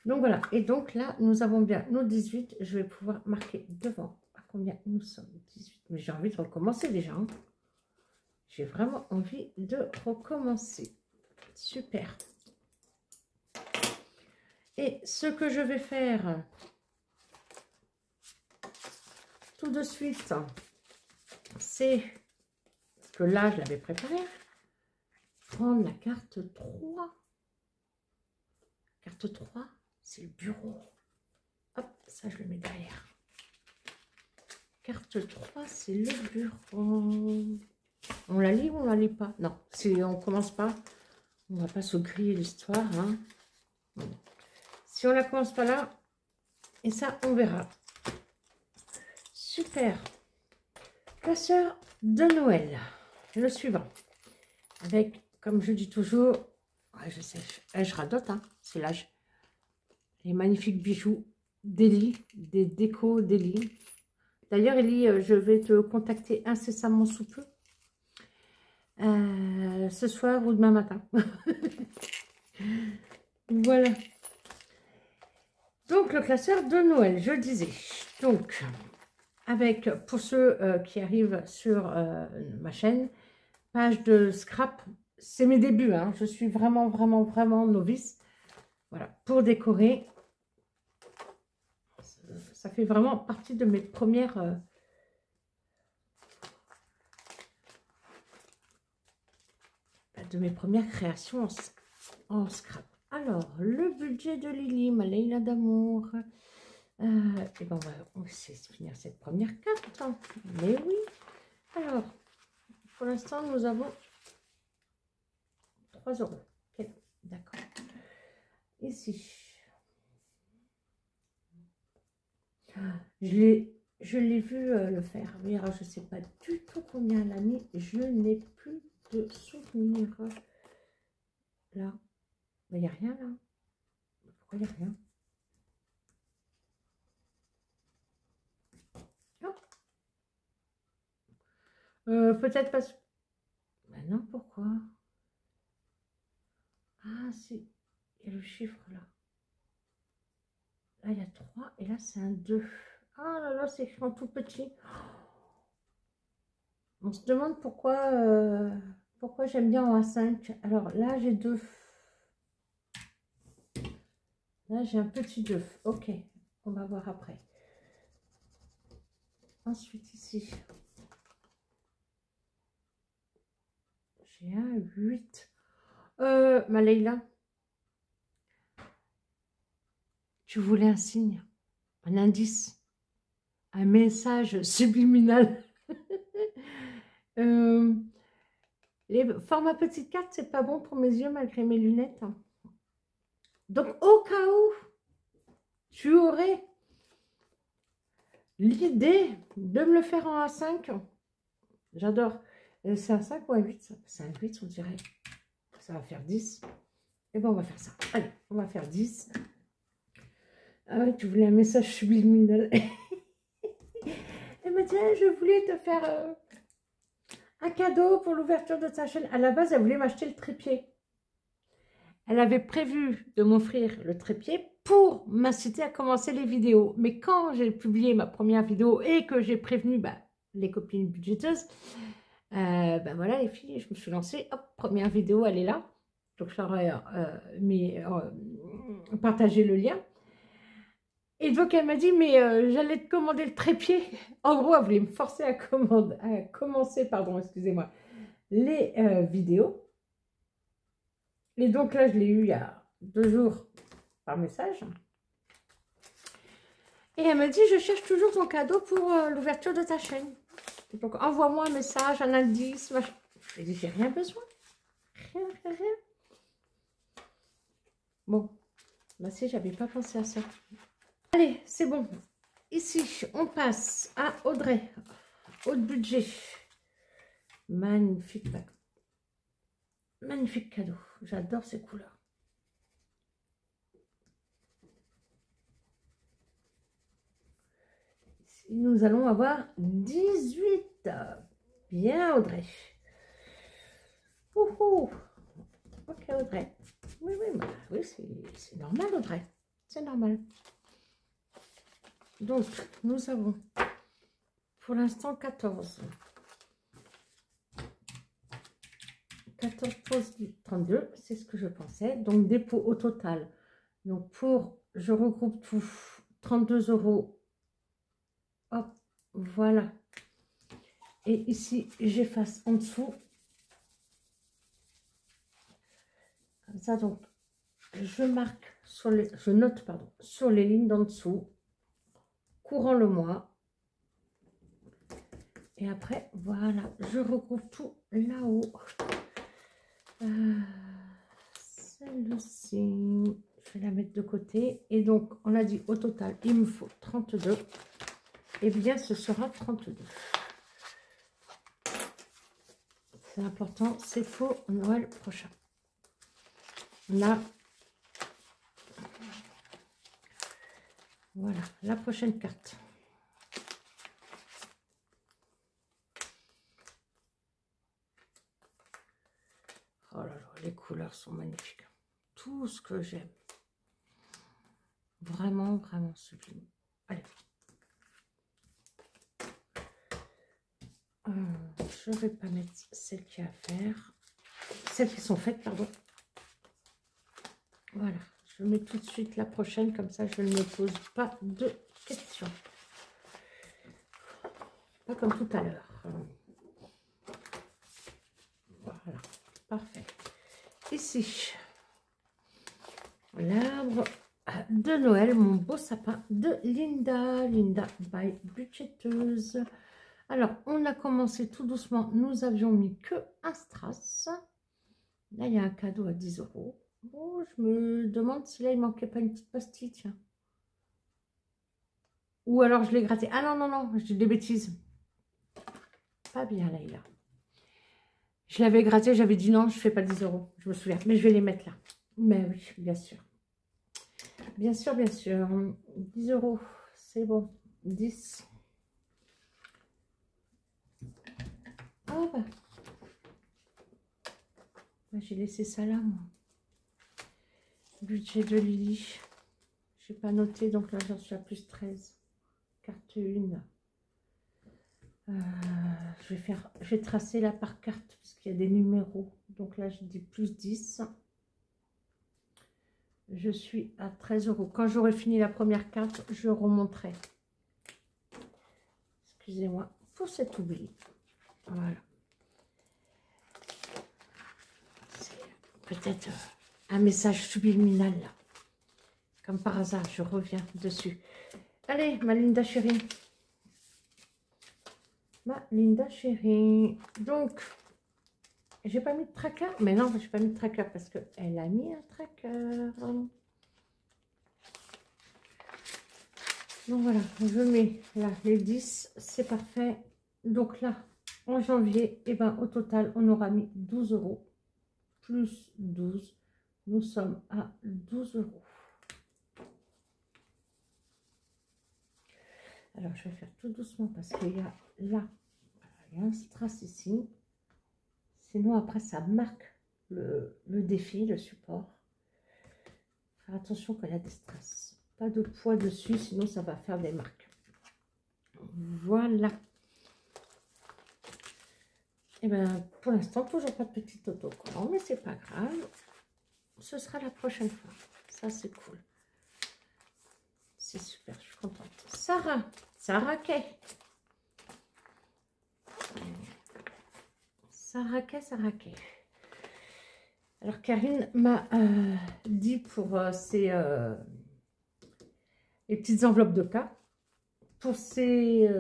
Donc voilà. Et donc là, nous avons bien nos 18. Je vais pouvoir marquer devant à combien nous sommes. 18. Mais j'ai envie de recommencer déjà. Hein. J'ai vraiment envie de recommencer. Super. Et ce que je vais faire tout de suite, c'est que là, je l'avais préparé. Prendre la carte 3. Carte 3, c'est le bureau. Hop, ça, je le mets derrière. Carte 3, c'est le bureau. On la lit ou on la lit pas? Non, si on commence pas, on va pas se griller l'histoire. Hein. Si on la commence pas là, et ça, on verra. Super. Classeur de Noël. Le suivant. Avec, comme je dis toujours, ouais, je sais, je radote, hein, c'est l'âge. Les magnifiques bijoux d'Elie, des décos d'Elie. D'ailleurs, Elie, je vais te contacter incessamment sous peu. Ce soir ou demain matin. Voilà. Donc, le classeur de Noël, je disais. Donc, avec, pour ceux qui arrivent sur ma chaîne, page de scrap. C'est mes débuts, hein. Je suis vraiment, vraiment, vraiment novice. Voilà, pour décorer. Ça fait vraiment partie de mes premières... créations en scrap. Alors, le budget de Lily, ma Leila d'amour. Et ben on va essayer de finir cette première carte. Mais oui. Alors, pour l'instant, nous avons 3 €. Ok, d'accord. Ici. Je l'ai vu le faire. Mais alors, je ne sais pas du tout combien elle a mis. Je n'ai plus de souvenirs. Là. Il n'y a rien là. Pourquoi il n'y a rien? Peut-être parce que... Maintenant, pourquoi? Ah, c'est... Il y a le chiffre là. Là, il y a 3 et là, c'est un 2. Ah là là, c'est écrit en tout petit. On se demande pourquoi j'aime bien en A5. Alors là, j'ai 2. Là, j'ai un petit 2. Ok, on va voir après. Ensuite, ici, j'ai un 8. Ma Leïla, tu voulais un signe, un indice, un message subliminal. Les formats petites cartes, c'est pas bon pour mes yeux malgré mes lunettes. Donc, au cas où tu aurais l'idée de me le faire en A5, j'adore. C'est un 5 ou un 8? C'est un 8, on dirait. Ça va faire 10. Et bon, on va faire ça. Allez, on va faire 10. Ah ouais, tu voulais un message subliminal. Elle m'a dit, ah, je voulais te faire un cadeau pour l'ouverture de ta chaîne. À la base, elle voulait m'acheter le trépied. Elle avait prévu de m'offrir le trépied pour m'inciter à commencer les vidéos. Mais quand j'ai publié ma première vidéo et que j'ai prévenu les copines budgéteuses, ben voilà les filles, je me suis lancée. Hop, première vidéo, elle est là. Donc je leur ai partagé le lien. Et donc elle m'a dit, mais j'allais te commander le trépied. En gros, elle voulait me forcer à commencer, excusez-moi, les vidéos. Et donc là, je l'ai eu il y a 2 jours par message. Et elle m'a dit, je cherche toujours ton cadeau pour l'ouverture de ta chaîne. Donc envoie-moi un message, un indice. Machin. Je lui ai dit, j'ai rien besoin. Rien. Bon, bah si, j'avais pas pensé à ça. Allez, c'est bon. Ici, on passe à Audrey. Haut de budget. Magnifique cadeau. J'adore ces couleurs. Ici, nous allons avoir 18. Bien, Audrey. Ouhou. Ok, Audrey. Oui, c'est normal, Audrey. C'est normal. Donc, nous avons pour l'instant 14. 14 poses 32, c'est ce que je pensais. Donc, dépôt au total. Donc, je regroupe tout, 32 €. Hop, voilà. Et ici, j'efface en dessous. Comme ça, donc, je note sur les lignes d'en dessous, courant le mois. Et après, voilà, je regroupe tout là-haut. Celle-ci, je vais la mettre de côté. Et donc, on a dit au total, il me faut 32. Et bien, ce sera 32. C'est important, c'est pour Noël prochain. Là, voilà, la prochaine carte. Oh là là, les couleurs sont magnifiques. Tout ce que j'aime. Vraiment, vraiment sublime. Allez. Je ne vais pas mettre celles qui à faire. Celles qui sont faites, pardon. Voilà. Je mets tout de suite la prochaine, comme ça je ne me pose pas de questions. Pas comme tout à l'heure. Voilà. Parfait. Ici, l'arbre de Noël, mon beau sapin de Linda. Linda by Budgéteuse. Alors, on a commencé tout doucement. Nous avions mis que un strass. Là, il y a un cadeau à 10 €. Bon, je me demande si là, il manquait pas une petite pastille, tiens. Ou alors, je l'ai gratté. Ah non, non, non, j'ai des bêtises. Pas bien, là. Je l'avais gratté, j'avais dit non, je ne fais pas 10 €. Je me souviens, mais je vais les mettre là. Mais oui, bien sûr. Bien sûr, bien sûr. 10 €, c'est bon. 10. Ah bah. J'ai laissé ça là, moi. Budget de Lily. Je n'ai pas noté, donc là, j'en suis à plus 13. Carte 1. Je vais tracer là par carte, parce qu'il y a des numéros. Donc là, je dis plus 10. Je suis à 13 €. Quand j'aurai fini la première carte, je remonterai. Excusez-moi pour cet oubli. Voilà. Peut-être un message subliminal là. Comme par hasard, je reviens dessus. Allez, ma Linda chérie. Ma Linda chérie. Donc, j'ai pas mis de tracker. Mais non, j'ai pas mis de tracker parce qu'elle a mis un tracker. Donc voilà, je mets là les 10, c'est parfait. Donc là, en janvier, et ben, au total, on aura mis 12 € plus 12. Nous sommes à 12 €. Alors, je vais faire tout doucement parce qu'il y a là, il y a un strass ici. Sinon, après, ça marque le défi, le support. Faire attention quand il y a des strass. Pas de poids dessus, sinon ça va faire des marques. Voilà. Et bien, pour l'instant, toujours pas de petit autocollant, mais c'est pas grave. Ce sera la prochaine fois. Ça, c'est cool. C'est super, je suis contente. Sarah Kay. Sarah Kay. Alors, Karine m'a dit pour les petites enveloppes de cas, pour ces...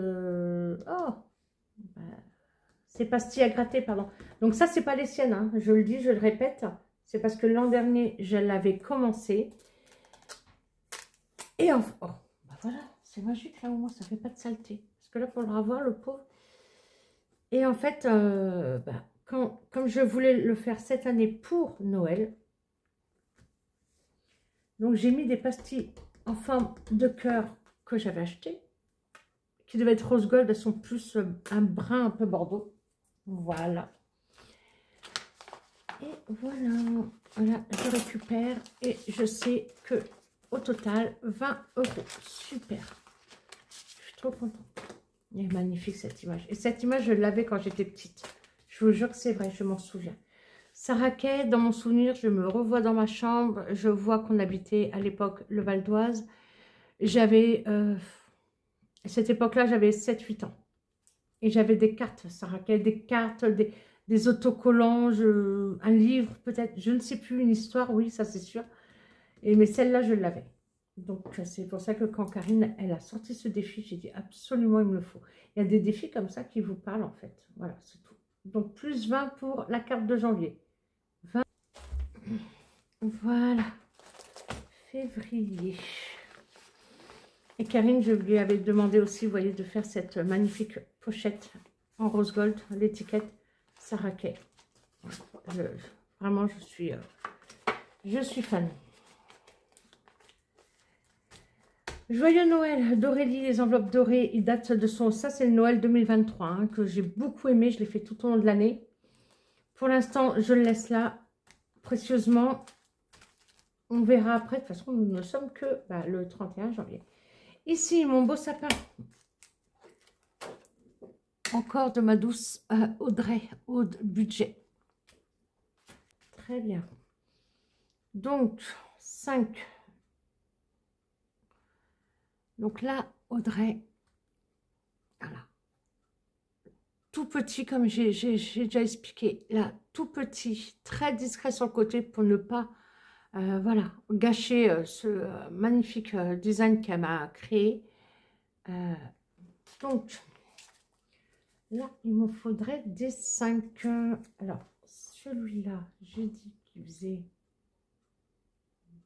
ces pastilles à gratter, pardon. Donc ça, c'est pas les siennes, hein. Je le dis, je le répète. C'est parce que l'an dernier, je l'avais commencé. Et enfin, oh, bah voilà, c'est magique là au moins, ça fait pas de saleté. Parce que là, pour le ravoir, le pauvre. Et en fait, comme je voulais le faire cette année pour Noël, donc j'ai mis des pastilles en forme de cœur que j'avais acheté, qui devaient être rose gold, elles sont plus un brun un peu bordeaux. Voilà. Et voilà, je récupère et je sais que au total 20 €. Super. Je suis trop contente. Elle est magnifique cette image. Et cette image, je l'avais quand j'étais petite. Je vous jure que c'est vrai, je m'en souviens. Sarah Kay, dans mon souvenir, je me revois dans ma chambre. Je vois qu'on habitait à l'époque le Val d'Oise. J'avais, à cette époque-là, j'avais 7-8 ans. Et j'avais des cartes, Sarah Kay, des cartes, des autocollants, un livre peut-être, je ne sais plus, une histoire, oui, ça c'est sûr. Mais celle-là, je l'avais. Donc, c'est pour ça que quand Karine, elle a sorti ce défi, j'ai dit absolument, il me le faut. Il y a des défis comme ça qui vous parlent, en fait. Voilà, c'est tout. Donc, plus 20 pour la carte de janvier. 20. Voilà. Février. Et Karine, je lui avais demandé aussi, vous voyez, de faire cette magnifique pochette en rose gold, l'étiquette Sarah Kay. Vraiment, je suis fan. Joyeux Noël d'Aurélie, les enveloppes dorées, ils datent de son... Ça, c'est le Noël 2023, hein, que j'ai beaucoup aimé. Je l'ai fait tout au long de l'année. Pour l'instant, je le laisse là, précieusement. On verra après. De toute façon, nous ne sommes que le 31 janvier. Ici, mon beau sapin. Encore de ma douce Audrey, Aude Budget. Très bien. Donc, 5. Donc là, Audrey, voilà. Tout petit, comme j'ai déjà expliqué. Là, tout petit, très discret sur le côté pour ne pas voilà, gâcher ce magnifique design qu'elle m'a créé. Donc, là, il me faudrait des 5. Alors, celui-là, j'ai dit qu'il faisait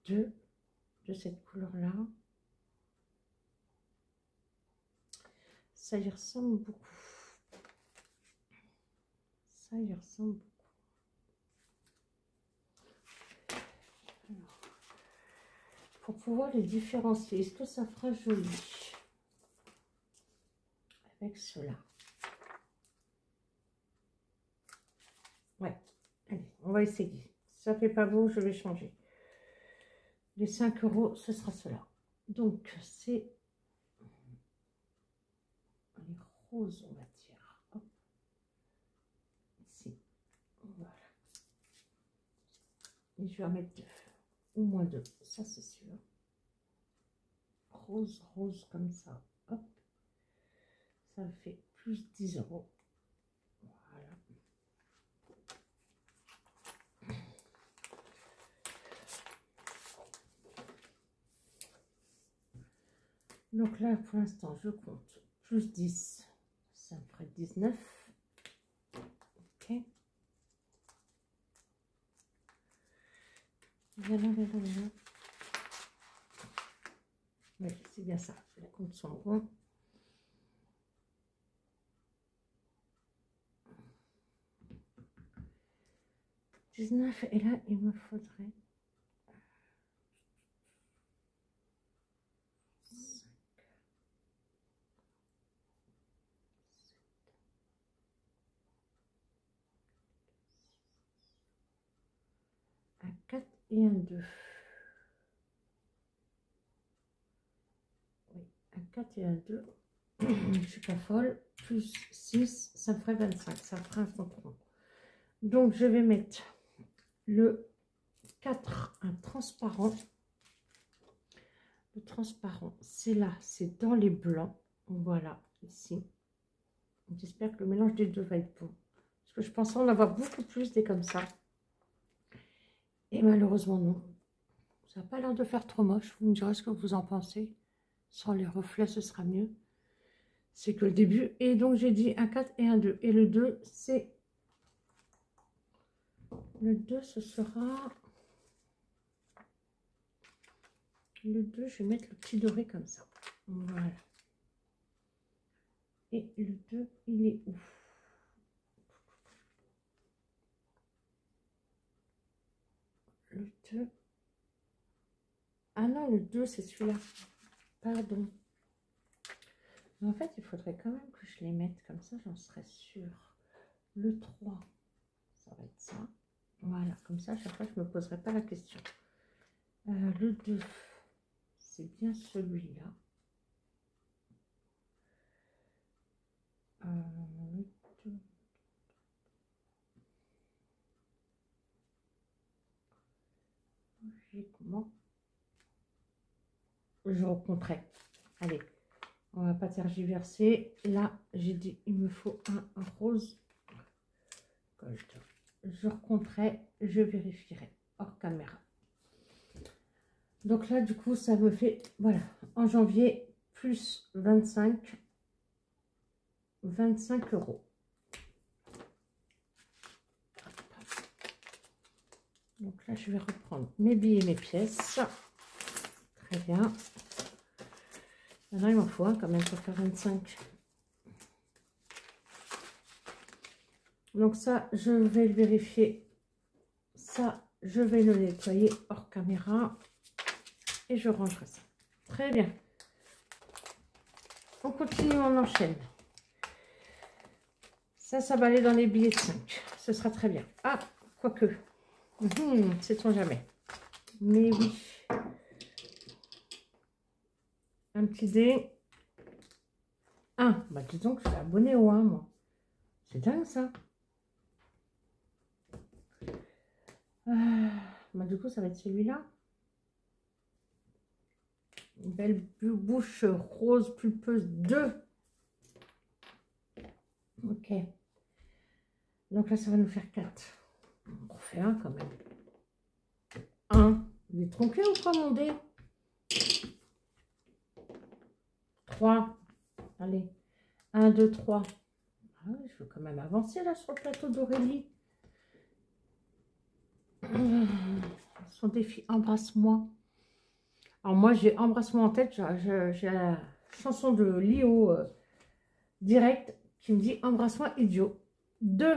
2 de cette couleur-là. Ça y ressemble beaucoup. Ça y ressemble beaucoup. Alors, pour pouvoir les différencier, est-ce que ça fera joli avec cela? Ouais, allez, on va essayer. Si ça fait pas beau, je vais changer. Les 5 euros, ce sera cela. Donc, c'est les roses, on va dire. Hop. Ici. Voilà. Et je vais en mettre 2. Au moins 2. Ça, c'est sûr. Rose, rose, comme ça. Hop. Ça fait plus 10 euros. Voilà. Donc là, pour l'instant, je compte plus 10. Ça me ferait 19. Ok. Voilà. Oui, c'est bien ça. Les comptes sont bons. Et là, il me faudrait 5, 7, un 4 et un 2. Oui, un 4 et un 2. Je suis pas folle. Plus 6, ça me ferait 25. Ça ferait un compte rond. Donc, je vais mettre le 4, un transparent. Le transparent, c'est là, c'est dans les blancs. Voilà, ici. J'espère que le mélange des deux va être bon. Parce que je pensais en avoir beaucoup plus des comme ça. Et malheureusement, non. Ça n'a pas l'air de faire trop moche. Vous me direz ce que vous en pensez. Sans les reflets, ce sera mieux. C'est que le début. Et donc, j'ai dit un 4 et un 2. Et le 2, c'est... Le 2, ce sera... Le 2, je vais mettre le petit doré comme ça. Voilà. Et le 2, il est où? Le 2. Ah non, le 2, c'est celui-là. Pardon. Mais en fait, il faudrait quand même que je les mette comme ça, j'en serais sûre. Le 3, ça va être ça. Voilà, comme ça, à chaque fois, je ne me poserai pas la question. Le 2, c'est bien celui-là. Le 2. Logiquement, je recompterai. Allez, on va pas tergiverser. Là, j'ai dit, il me faut un rose gold. Je recompterai, je vérifierai hors caméra. Donc là, du coup, ça me fait, voilà, en janvier, plus 25 euros. Donc là, je vais reprendre mes billets et mes pièces. Très bien. Maintenant, il m'en faut un quand même pour faire 25. Donc ça, je vais le vérifier. Ça, je vais le nettoyer hors caméra. Et je rangerai ça. Très bien. On continue, on enchaîne. Ça va aller dans les billets de 5. Ce sera très bien. Ah, quoique. Sait-on jamais. Mais oui. Un petit dé. 1. Bah, disons que je suis abonnée au 1, moi. C'est dingue, ça. Bah, du coup, ça va être celui-là. Une belle bouche rose pulpeuse 2. Ok. Donc là, ça va nous faire 4. On refait 1 quand même. 1. Il est tronqué ou quoi, mon dé? 3. Allez. 1, 2, 3. Ah oui, je veux quand même avancer là sur le plateau d'Aurélie. Son défi, embrasse-moi. Alors moi, j'ai embrasse-moi en tête. J'ai la chanson de Lio direct qui me dit embrasse-moi idiot. 2.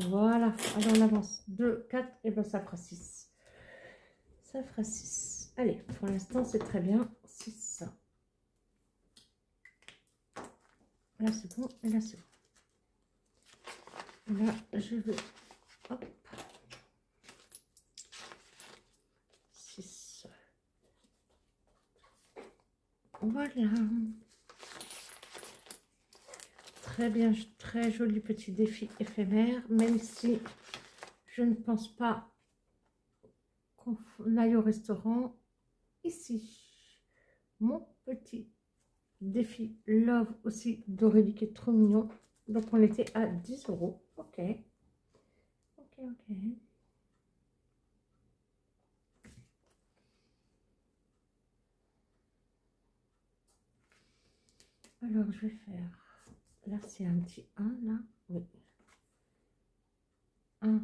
Voilà. Allez, on avance. 2, 4. Et ben ça fera 6. Ça fera 6. Allez, pour l'instant, c'est très bien. 6. Là, c'est bon. Et là, c'est bon. Là, je vais... Hop. 6. Voilà. Très bien, très joli petit défi éphémère, même si je ne pense pas qu'on aille au restaurant. Ici, mon petit défi Love aussi d'Aurélie qui est trop mignon. Donc on était à 10 €. Ok. Ok, ok. Alors je vais faire... Là c'est un petit 1 là. Oui. 1,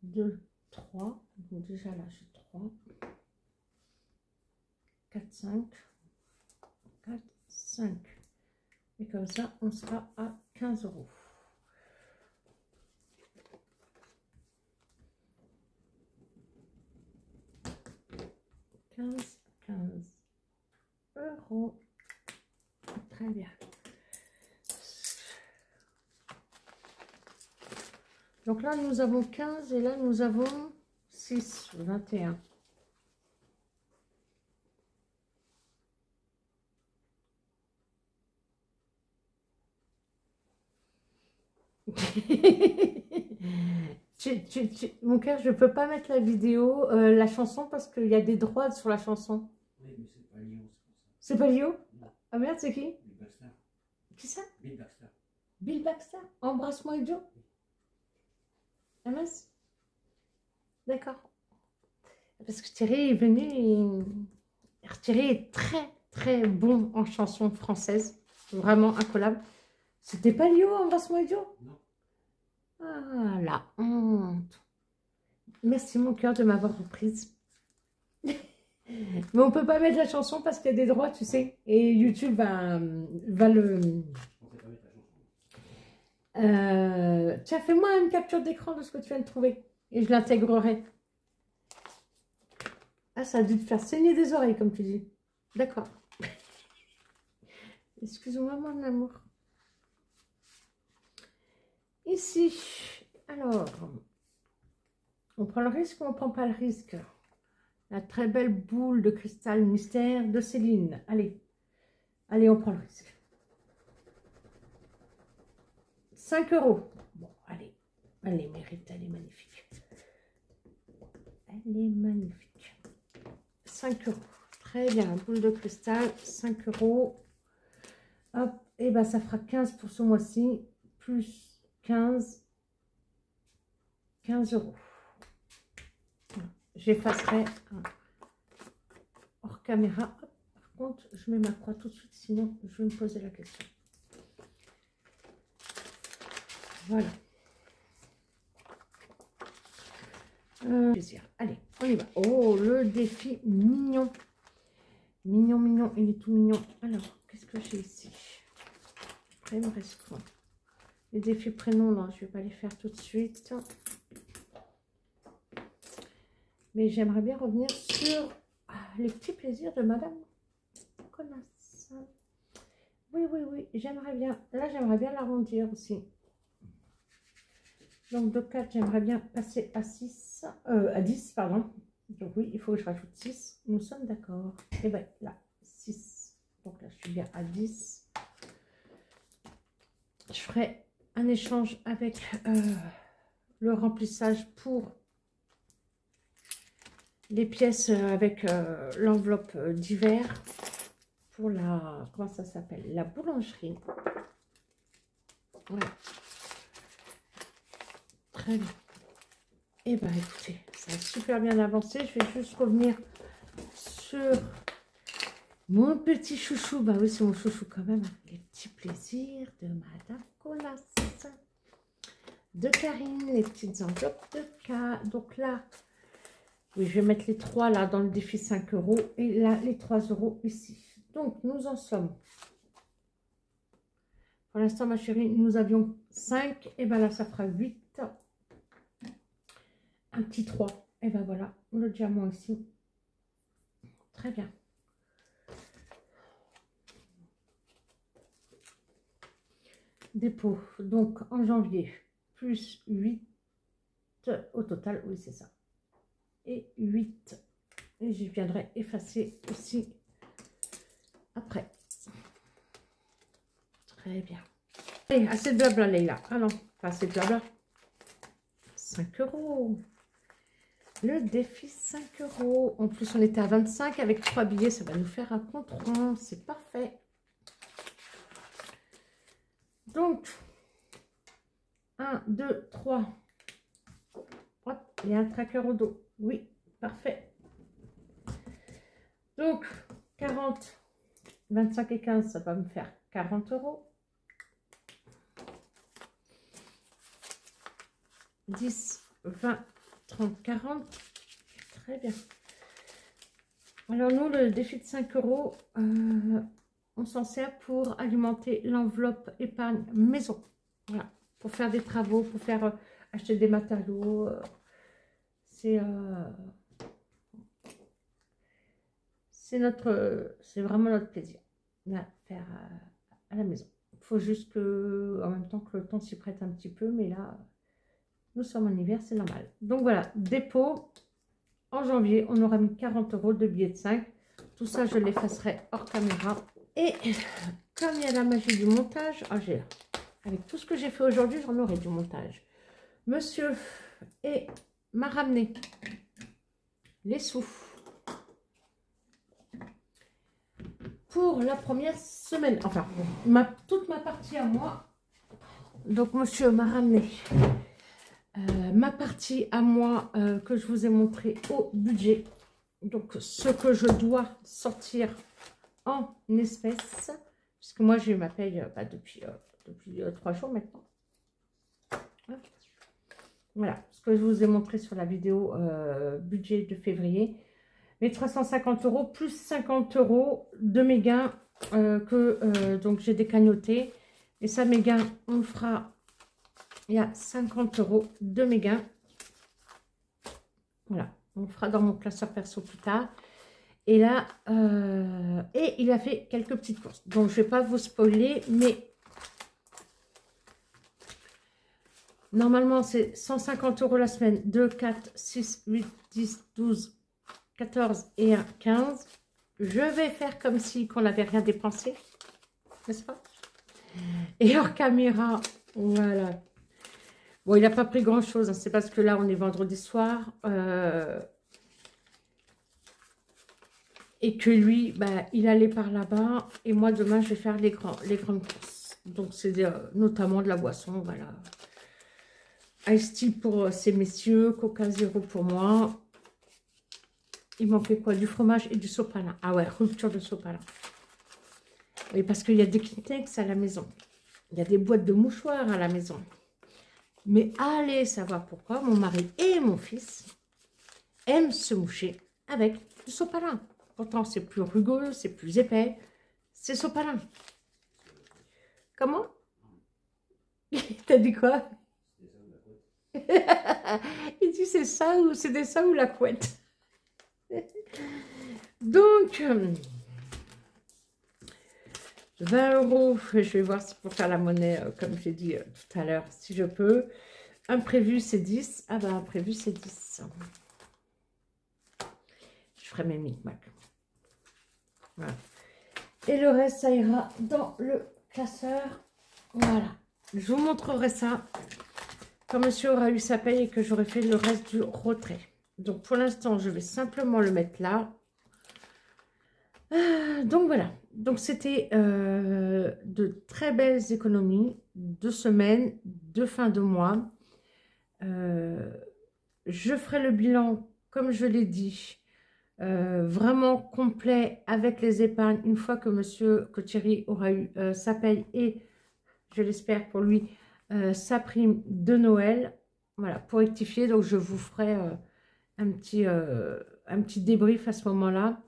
2, 3. Donc déjà là j'ai 3. 4, 5. 4, 5. Et comme ça, on sera à 15 €. 15 €. Très bien. Donc là, nous avons 15 et là, nous avons 6, 21. Mon cœur, je ne peux pas mettre la vidéo, la chanson, parce qu'il y a des droits sur la chanson.
Oui, mais c'est pas Lio,
c'est pas Lio?
Non.
Ah merde, c'est qui?
Bill Baxter.
Qui ça?
Bill Baxter.
Bill Baxter? Embrasse-moi idiot? Ah mince. D'accord. Parce que Thierry est venu et... Thierry est très très bon en chanson française. Vraiment incollable. C'était pas Lio, embrasse-moi idiot?
Non.
Ah, la honte. Merci mon cœur de m'avoir reprise. Mais on peut pas mettre la chanson parce qu'il y a des droits, tu sais. Et YouTube va le...
On sait pas mettre la chanson.
Tiens, fais-moi une capture d'écran de ce que tu viens de trouver. Et je l'intégrerai. Ah, ça a dû te faire saigner des oreilles, comme tu dis. D'accord. Excuse-moi, mon amour. Ici, alors, on prend le risque ou on prend pas le risque? La très belle boule de cristal mystère de Céline. Allez, allez, on prend le risque. 5 €. Bon, allez, elle les mérite, elle est magnifique. Elle est magnifique. 5 €. Très bien, boule de cristal, 5 €. Hop, et ben ça fera 15 pour ce mois-ci, plus 15 €. J'effacerai hors caméra. Hop, par contre, je mets ma croix tout de suite, sinon je vais me poser la question. Voilà. Plaisir. Allez, on y va. Oh, le défi mignon. Mignon, mignon, il est tout mignon. Alors, qu'est-ce que j'ai ici? Après, il me reste quoi? Les défis prénoms, non, je ne vais pas les faire tout de suite. Mais j'aimerais bien revenir sur les petits plaisirs de Madame Connasse. Oui, oui, oui, j'aimerais bien. Là, j'aimerais bien l'arrondir aussi. Donc, de 4, j'aimerais bien passer à 6, à 10, pardon. Donc, oui, il faut que je rajoute 6. Nous sommes d'accord. Et bien, là, 6. Donc, là, je suis bien à 10. Je ferai un échange avec le remplissage pour les pièces avec l'enveloppe d'hiver pour la, comment ça s'appelle, la boulangerie. Voilà. Très bien. Et ben écoutez, ça a super bien avancé. Je vais juste revenir sur mon petit chouchou. Bah oui, c'est mon chouchou quand même. Les petits plaisirs de Madame Colas. De Karine, les petites enveloppes de cas. Donc là, oui, je vais mettre les 3 là dans le défi 5 € et là les 3 € ici. Donc nous en sommes. Pour l'instant, ma chérie, nous avions 5. Et ben là, ça fera 8. Un petit 3. Et ben voilà, le diamant ici. Très bien. Dépôt. Donc en janvier, plus 8 au total. Oui, c'est ça. Et 8. Et je viendrai effacer aussi après. Très bien. Allez, assez de blabla, Leïla. Ah non, pas assez de blabla. 5 €. Le défi 5 €. En plus, on était à 25 avec 3 billets. Ça va nous faire un compte rond. C'est parfait. Donc, 1, 2, 3. Hop, il y a un tracker au dos. Oui, parfait. Donc, 40, 25 et 15, ça va me faire 40 €. 10, 20, 30, 40. Très bien. Alors nous, le défi de 5 €, on s'en sert pour alimenter l'enveloppe épargne maison. Voilà, pour faire des travaux, pour faire acheter des matériaux. C'est vraiment notre plaisir à faire à la maison. Il faut juste que, en même temps que le temps s'y prête un petit peu, mais là, nous sommes en hiver, c'est normal. Donc voilà, dépôt. En janvier, on aura mis 40 € de billets de 5. Tout ça, je l'effacerai hors caméra. Et comme il y a la magie du montage, avec tout ce que j'ai fait aujourd'hui, j'en aurai du montage. Monsieur m'a ramené les sous pour la première semaine. Enfin, toute ma partie à moi. Donc, monsieur m'a ramené ma partie à moi que je vous ai montré au budget. Donc, ce que je dois sortir en espèces. Parce que moi, j'ai eu ma paye depuis 3 jours maintenant. Voilà, ce que je vous ai montré sur la vidéo budget de février. Les 350 € plus 50 € de mes gains donc j'ai décagnoté. Et ça, mes gains, on le fera. Il y a 50 € de mes gains. Voilà, on le fera dans mon classeur perso plus tard. Et là, et il a fait quelques petites courses. Donc, je ne vais pas vous spoiler, mais normalement, c'est 150 € la semaine. 2, 4, 6, 8, 10, 12, 14 et 1, 15. Je vais faire comme si qu'on n'avait rien dépensé, n'est-ce pas? Et hors caméra, voilà. Bon, il n'a pas pris grand-chose. Hein. C'est parce que là, on est vendredi soir. Et que lui, bah, il allait par là-bas. Et moi, demain, je vais faire les grandes courses. Donc, c'est notamment de la boisson, voilà. Ice tea pour ces messieurs. Coca zéro pour moi. Il manquait quoi? Du fromage et du sopalin. Ah ouais, rupture de sopalin. Oui, parce qu'il y a des Kleenex à la maison. Il y a des boîtes de mouchoirs à la maison. Mais allez savoir pourquoi mon mari et mon fils aiment se moucher avec du sopalin. Pourtant, c'est plus rugueux, c'est plus épais. C'est sopalin. Comment? T'as dit quoi? Il dit c'est ça ou c'était ça ou la couette. Donc, 20 €, je vais voir si pour faire la monnaie, comme j'ai dit tout à l'heure, si je peux. Imprévu, c'est 10. Ah ben, imprévu, c'est 10. Je ferai mes micmacs. Voilà. Et le reste, ça ira dans le classeur. Voilà. Je vous montrerai ça quand monsieur aura eu sa paye et que j'aurai fait le reste du retrait. Donc, pour l'instant, je vais simplement le mettre là. Donc, voilà. Donc, c'était de très belles économies, 2 semaines, 2 fins de mois. je ferai le bilan, comme je l'ai dit, vraiment complet avec les épargnes, une fois que Thierry aura eu sa paye et, je l'espère pour lui, sa prime de Noël. Voilà, pour rectifier, donc je vous ferai un petit débrief à ce moment-là.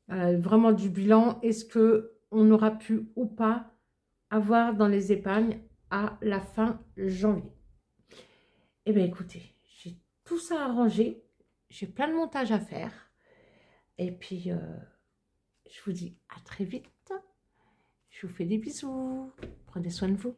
Vraiment du bilan, est-ce qu'on aura pu ou pas avoir dans les épargnes à la fin janvier. Eh bien écoutez, j'ai tout ça arrangé, j'ai plein de montages à faire, et puis je vous dis à très vite, je vous fais des bisous, prenez soin de vous.